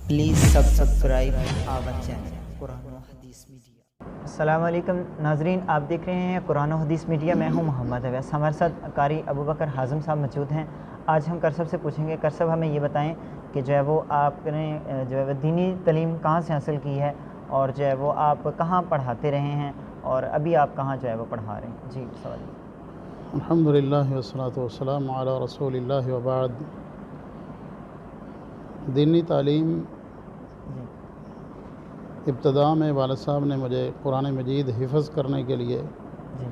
Please subscribe our channel قرآن و حدیث media. السلام علیکم ناظرین، آپ دیکھ رہے ہیں قرآن و حدیث میڈیا۔ میں ہوں محمد اویس، ہمارے ساتھ قاری ابو بکر حازم صاحب موجود ہیں۔ آج ہم کرسب سے پوچھیں گے، کرسب ہمیں یہ بتائیں کہ جو ہے وہ آپ نے جو ہے وہ دینی تعلیم کہاں سے حاصل کی ہے، اور جو ہے وہ آپ کہاں پڑھاتے رہے ہیں، اور ابھی آپ کہاں جو ہے وہ پڑھا رہے ہیں؟ جی سوال۔ الحمدللہ والصلاۃ والسلام علی رسول اللہ وبعد۔ دینی تعلیم جی ابتدا میں والد صاحب نے مجھے قرآن مجید حفظ کرنے کے لیے، جی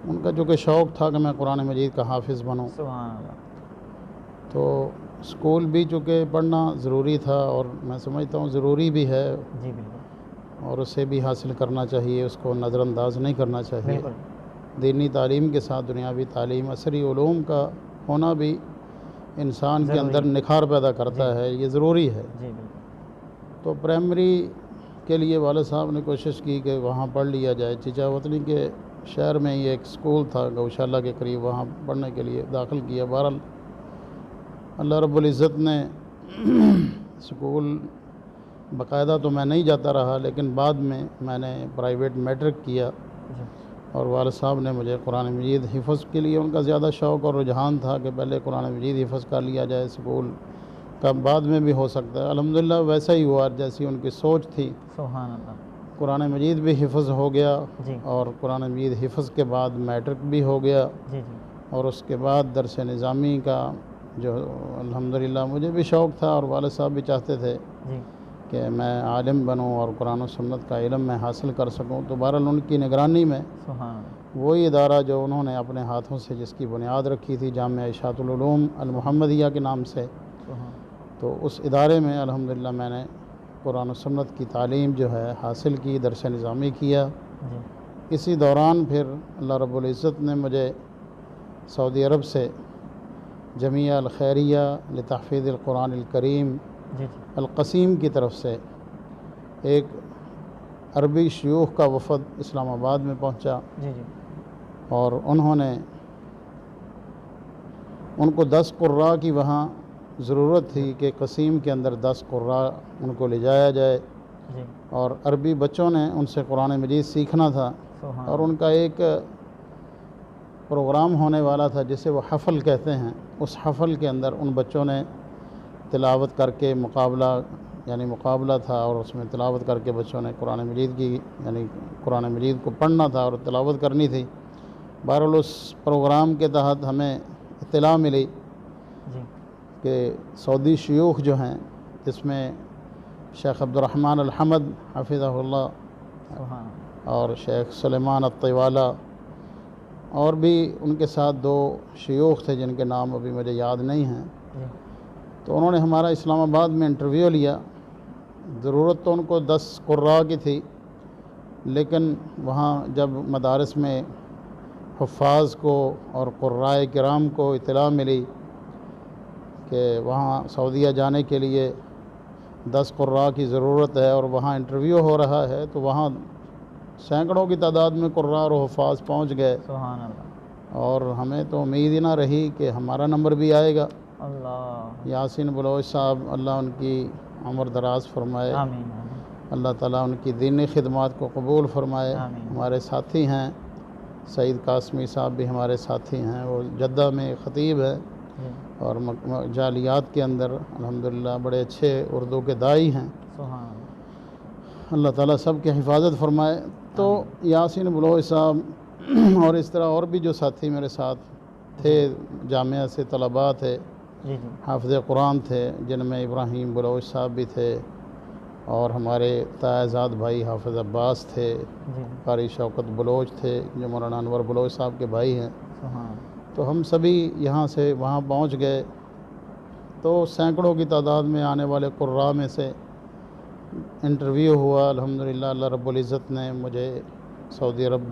ان کا چونکہ شوق تھا کہ میں قرآن مجید کا حافظ بنوں، سبحان اللہ۔ تو اسکول بھی چونکہ پڑھنا ضروری تھا، اور میں سمجھتا ہوں ضروری بھی ہے، جی بالکل اور اسے بھی حاصل کرنا چاہیے، اس کو نظر انداز نہیں کرنا چاہیے۔ بالکل دینی تعلیم کے ساتھ دنیاوی تعلیم، عصری علوم کا ہونا بھی انسان کے اندر نکھار پیدا کرتا ہے، یہ ضروری ہے۔ جی بالکل تو پرائمری کے لیے والد صاحب نے کوشش کی کہ وہاں پڑھ لیا جائے۔ چچا وطنی کے شہر میں ہی ایک اسکول تھا گوشالہ کے قریب، وہاں پڑھنے کے لیے داخل کیا۔ بہرحال اللہ رب العزت نے اسکول باقاعدہ تو میں نہیں جاتا رہا، لیکن بعد میں نے پرائیویٹ میٹرک کیا، جی اور والد صاحب نے مجھے قرآن مجید حفظ کے لیے، ان کا زیادہ شوق اور رجحان تھا کہ پہلے قرآن مجید حفظ کر لیا جائے، اسکول کا بعد میں بھی ہو سکتا ہے۔ الحمدللہ ویسا ہی ہوا جیسی ان کی سوچ تھی۔ سبحان اللہ۔ قرآن مجید بھی حفظ ہو گیا، جی اور قرآن مجید حفظ کے بعد میٹرک بھی ہو گیا، جی جی اور اس کے بعد درس نظامی کا جو الحمدللہ مجھے بھی شوق تھا، اور والد صاحب بھی چاہتے تھے جی کہ میں عالم بنوں اور قرآن و سنت کا علم میں حاصل کر سکوں۔ تو بہرحال ان کی نگرانی میں سبحان اللہ۔ وہی ادارہ جو انہوں نے اپنے ہاتھوں سے جس کی بنیاد رکھی تھی، جامعہ اشاعت العلوم المحمدیہ کے نام سے، سبحان تو اس ادارے میں الحمدللہ میں نے قرآن و سنت کی تعلیم جو ہے حاصل کی، درس نظامی کیا۔ جی اسی دوران پھر اللہ رب العزت نے مجھے سعودی عرب سے جمعیہ الخیریہ لتحفیظ القرآن الکریم جی القسیم کی طرف سے ایک عربی شیوخ کا وفد اسلام آباد میں پہنچا، جی جی اور انہوں نے ان کو 10 قراء کی وہاں ضرورت تھی کہ قسیم کے اندر 10 قراء ان کو لے جایا جائے، جی اور عربی بچوں نے ان سے قرآن مجید سیکھنا تھا، سبحان اور ان کا ایک پروگرام ہونے والا تھا جسے وہ حفل کہتے ہیں۔ اس حفل کے اندر ان بچوں نے تلاوت کر کے مقابلہ تھا، اور اس میں تلاوت کر کے بچوں نے قرآن مجید کی قرآن مجید کو پڑھنا تھا اور تلاوت کرنی تھی۔ بہرحال اس پروگرام کے تحت ہمیں اطلاع ملی جی کہ سعودی شیوخ جو ہیں، جس میں شیخ عبدالرحمن الحمد حفظہ اللہ سبحان اور شیخ سلیمان الطوالہ، اور بھی ان کے ساتھ 2 شیوخ تھے جن کے نام ابھی مجھے یاد نہیں ہیں، جی تو انہوں نے ہمارا اسلام آباد میں انٹرویو لیا۔ ضرورت تو ان کو 10 قراء کی تھی، لیکن وہاں جب مدارس میں حفاظ کو اور قراء کرام کو اطلاع ملی کہ وہاں سعودیہ جانے کے لیے 10 قراء کی ضرورت ہے اور وہاں انٹرویو ہو رہا ہے، تو وہاں سینکڑوں کی تعداد میں قراء اور حفاظ پہنچ گئے، سبحان اللہ۔ اور ہمیں تو امید ہی نہ رہی کہ ہمارا نمبر بھی آئے گا۔ اللہ یاسین بلوچ صاحب، اللہ ان کی عمر دراز فرمائے، آمین آمین اللہ تعالیٰ ان کی دینی خدمات کو قبول فرمائے۔ آمین۔ ہمارے ساتھی ہیں سعید قاسمی صاحب بھی ہمارے ساتھی ہیں، وہ جدہ میں خطیب ہے، جی اور جالیات کے اندر الحمدللہ بڑے اچھے اردو کے داعی ہیں۔ سبحان اللہ۔ اللہ تعالیٰ سب کی حفاظت فرمائے۔ تو یاسین بلوچ صاحب اور اس طرح اور بھی جو ساتھی میرے ساتھ تھے، جامعہ سے طلباء تھے، جی جی حافظ قرآن تھے، جن میں ابراہیم بلوچ صاحب بھی تھے، اور ہمارے تائزاد بھائی حافظ عباس تھے، جی قاری شوکت بلوچ تھے جو مولانا انور بلوچ صاحب کے بھائی ہیں۔ سبحان تو ہم سبھی یہاں سے وہاں پہنچ گئے، تو سینکڑوں کی تعداد میں آنے والے قراء میں سے انٹرویو ہوا۔ الحمدللہ اللہ رب العزت نے مجھے سعودی عرب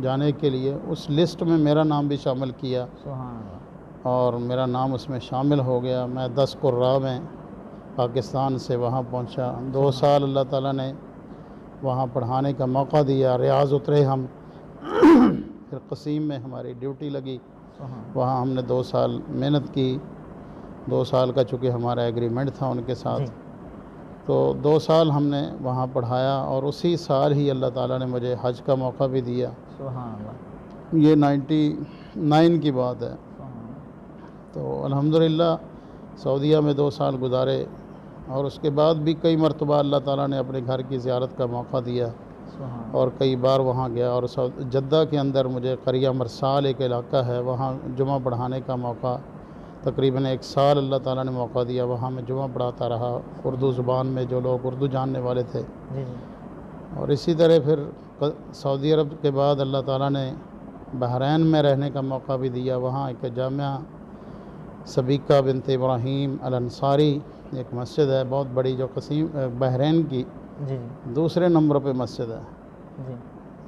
جانے کے لیے اس لسٹ میں میرا نام بھی شامل کیا، سبحان اللہ۔ اور میرا نام اس میں شامل ہو گیا۔ میں 10 قراء میں پاکستان سے وہاں پہنچا۔ 2 سال اللہ تعالیٰ نے وہاں پڑھانے کا موقع دیا۔ ریاض اترے ہم، پھر قسیم میں ہماری ڈیوٹی لگی، سبحان وہاں ہم نے 2 سال محنت کی۔ 2 سال کا چونکہ ہمارا ایگریمنٹ تھا ان کے ساتھ، جی تو 2 سال ہم نے وہاں پڑھایا، اور اسی سال ہی اللہ تعالیٰ نے مجھے حج کا موقع بھی دیا۔ سبحان اللہ، یہ 99 کی بات ہے۔ سبحان اللہ۔ تو الحمدللہ سعودیہ میں 2 سال گزارے، اور اس کے بعد بھی کئی مرتبہ اللہ تعالیٰ نے اپنے گھر کی زیارت کا موقع دیا، سبحان اور کئی بار وہاں گیا۔ اور جدہ کے اندر مجھے قریہ مرسال ایک علاقہ ہے، وہاں جمعہ پڑھانے کا موقع تقریباً 1 سال اللہ تعالیٰ نے موقع دیا، وہاں میں جمعہ پڑھاتا رہا اردو زبان میں، جو لوگ اردو جاننے والے تھے۔ جی جی، اور اسی طرح پھر سعودی عرب کے بعد اللہ تعالیٰ نے بحرین میں رہنے کا موقع بھی دیا، وہاں ایک جامعہ سبیکہ بنت ابراہیم الانصاری ایک مسجد ہے بہت بڑی، جو بحرین کی جی دوسرے نمبر پہ مسجد ہے، جی،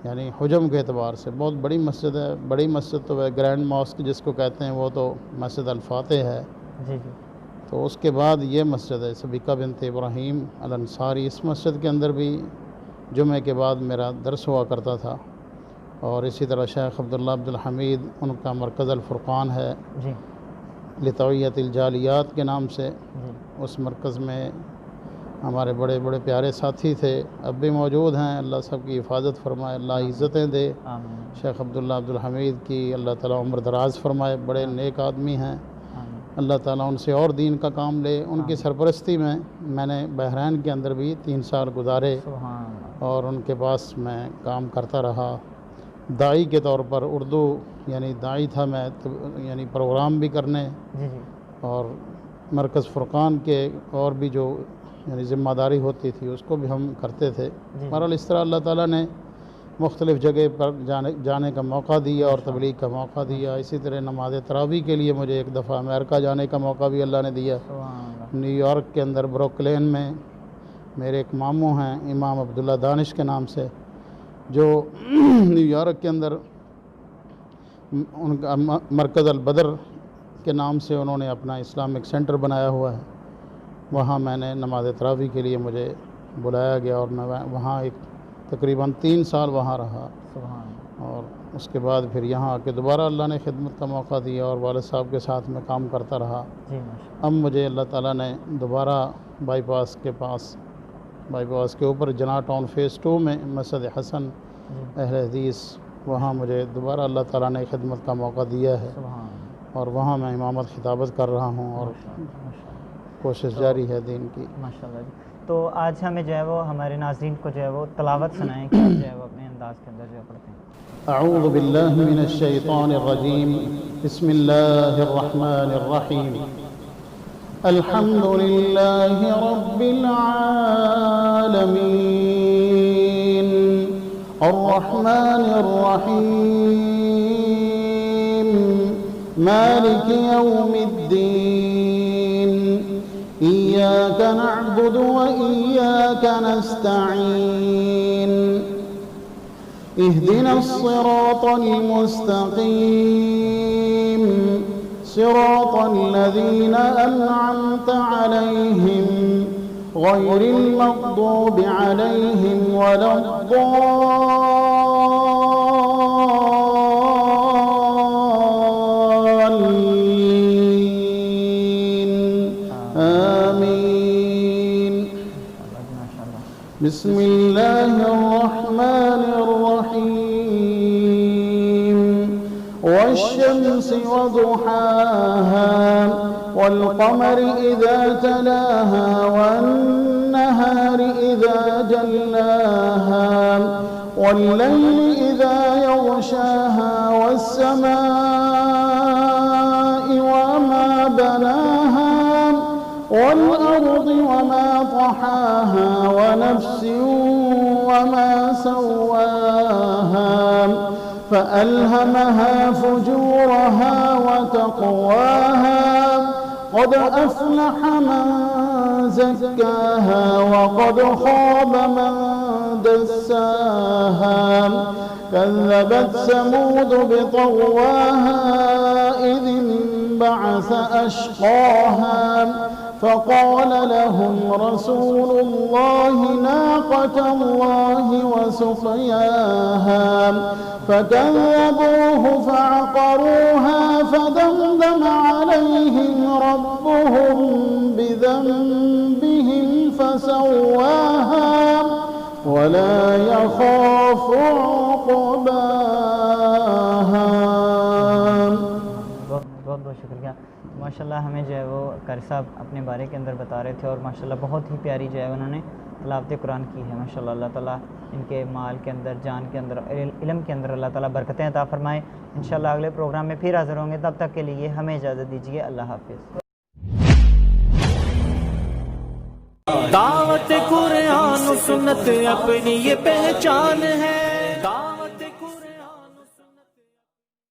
یعنی حجم کے اعتبار سے بہت بڑی مسجد ہے۔ بڑی مسجد تو ہے گرینڈ ماسک جس کو کہتے ہیں، وہ تو مسجد الفاتح ہے۔ جی جی، تو اس کے بعد یہ مسجد ہے سبیکہ بنت ابراہیم الانصاری۔ اس مسجد کے اندر بھی جمعے کے بعد میرا درس ہوا کرتا تھا، اور اسی طرح شیخ عبداللہ عبدالحمید، ان کا مرکز الفرقان ہے جی لطویت الجالیات کے نام سے۔ جی، اس مرکز میں ہمارے بڑے بڑے پیارے ساتھی تھے، اب بھی موجود ہیں، اللہ سب کی حفاظت فرمائے، اللہ عزتیں دے۔ آمین شیخ عبداللہ عبدالحمید کی اللہ تعالیٰ عمر دراز فرمائے، بڑے نیک آدمی ہیں، آمین، اللہ تعالیٰ ان سے اور دین کا کام لے۔ ان کی سرپرستی میں نے بحرین کے اندر بھی 3 سال گزارے، سبحان اللہ، اور ان کے پاس میں کام کرتا رہا داعی کے طور پر۔ اردو یعنی داعی تھا میں، یعنی پروگرام بھی کرنے، جی جی، اور مرکز فرقان کے اور بھی جو یعنی ذمہ داری ہوتی تھی اس کو بھی ہم کرتے تھے۔ بہرحال اس طرح اللہ تعالیٰ نے مختلف جگہ پر جانے کا موقع دیا اور تبلیغ کا موقع دیا۔ اسی طرح نماز تراویح کے لیے مجھے ایک دفعہ امریکہ جانے کا موقع بھی اللہ نے دیا۔ سبحان اللہ، نیو یارک کے اندر بروکلین میں میرے ایک ماموں ہیں امام عبداللہ دانش کے نام سے، جو نیو یارک کے اندر ان کا مرکز البدر کے نام سے انہوں نے اپنا اسلامک سینٹر بنایا ہوا ہے۔ وہاں میں نے نماز تراویح کے لیے مجھے بلایا گیا، اور میں وہاں ایک تقریباً 3 سال وہاں رہا، سبحان اللہ، اور اس کے بعد پھر یہاں آ کے دوبارہ اللہ نے خدمت کا موقع دیا، اور والد صاحب کے ساتھ میں کام کرتا رہا۔ جی ماشاء اب مجھے اللہ تعالیٰ نے دوبارہ بائی پاس کے اوپر جناح ٹاؤن فیز 2 میں مسجد حسن اللہ، اہل حدیث، وہاں مجھے دوبارہ اللہ تعالیٰ نے خدمت کا موقع دیا ہے، سبحان اللہ، اور وہاں میں امامت خطابت کر رہا ہوں، اور ماشاء اللہ، کوشش جاری ہے دین کی۔ ماشاء اللہ جی۔ تو آج ہمیں جو ہے وہ ہمارے ناظرین کو جو ہے وہ تلاوت سنائیں کہ آپ جو ہے وہ اپنے انداز کے اندر جو ہے پڑھتے ہیں۔ اعوذ باللہ من الشیطان الرجیم، بسم اللہ الرحمن الرحیم، الحمد للہ رب العالمین، الرحمن الرحیم، مالک یوم الدین، إياك نعبد وإياك نستعين، اهدنا الصراط المستقيم، صراط الذين أنعمت عليهم غير المغضوب عليهم ولا بسم الله الرحمن الرحيم، والشمس وضحاها، والقمر إذا تلاها، والنهار إذا جلاها، والليل إذا يغشاها، والسماء وما بناها، والأرض وما طحاها، ونفس وما سواها، فألهمها فجورها وتقواها، قد أفلح من زكاها، وقد خاب من دساها، كذبت ثمود بطغواها، إذ انبعث أشقاها، فقال لهم رسول الله ناقة الله وسقياها، فكذبوه فعقروها، فدمدم عليهم ربهم بذنبهم سواها ولا يخاف عقباها. بہت بہت شکریہ. ماشاءاللہ ہمیں جو ہے وہ قاری صاحب اپنے بارے کے اندر بتا رہے تھے اور ماشاءاللہ بہت ہی پیاری جو ہے انہوں نے تلاوت قرآن کی ہے. ماشاءاللہ اللہ تعالیٰ ان کے مال کے اندر، جان کے اندر، علم کے اندر اللہ تعالیٰ برکتیں عطا فرمائے. انشاءاللہ اگلے پروگرام میں پھر حاضر ہوں گے. تب تک کے لیے ہمیں اجازت دیجیے. اللہ حافظ. دعوت قرآن و سنت اپنی یہ پہچان ہے.